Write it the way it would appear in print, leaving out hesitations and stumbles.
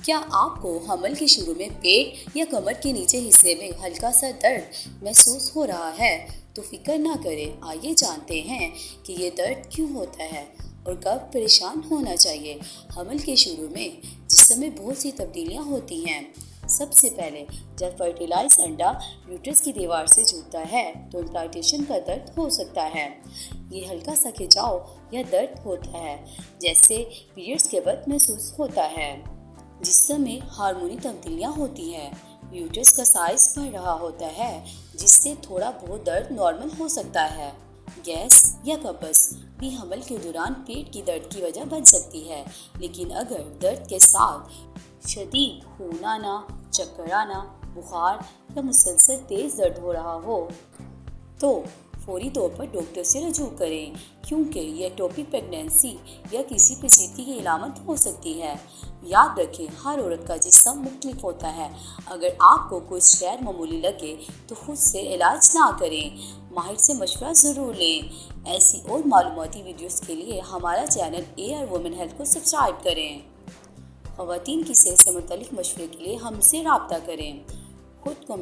کیا آپ کو حمل کے شروع میں پیٹ یا کمر کے نیچے حصے میں ہلکا سا درد محسوس ہو رہا ہے؟ تو فکر نہ کریں، آئیے جانتے ہیں کہ یہ درد کیوں ہوتا ہے اور کب پریشان ہونا چاہیے۔ حمل کے شروع میں جسم میں بہت سی تبدیلیاں ہوتی ہیں۔ سب سے پہلے جب فرٹیلائز انڈا یوٹرس کی دیوار سے جڑتا ہے تو امپلانٹیشن کا درد ہو سکتا ہے۔ یہ ہلکا سا کھچاؤ یا درد ہوتا ہے جیسے پیریڈز کے وقت محسوس ہوتا ہے۔ جسم میں ہارمونی تبدیلیاں ہوتی ہیں، یوٹرس کا سائز بڑھ رہا ہوتا ہے جس سے تھوڑا بہت درد نارمل ہو سکتا ہے۔ گیس یا قبض بھی حمل کے دوران پیٹ کی درد کی وجہ بن سکتی ہے، لیکن اگر درد کے ساتھ شدید خون آنا، چکر آنا، بخار یا مسلسل تیز درد ہو رہا ہو تو فوری طور پر ڈاکٹر سے رجوع کریں، کیونکہ یہ ایکٹوپک پریگنینسی یا کسی پیچیدگی کی علامت ہو سکتی ہے۔ یاد رکھیں، ہر عورت کا جسم مختلف ہوتا ہے۔ اگر آپ کو کچھ غیر معمولی لگے تو خود سے علاج نہ کریں، ماہر سے مشورہ ضرور لیں۔ ایسی اور معلوماتی ویڈیوز کے لیے ہمارا چینل AR وومن ہیلتھ کو سبسکرائب کریں۔ خواتین کی صحت سے متعلق مشورے کے لیے ہم سے رابطہ کریں۔ خود کو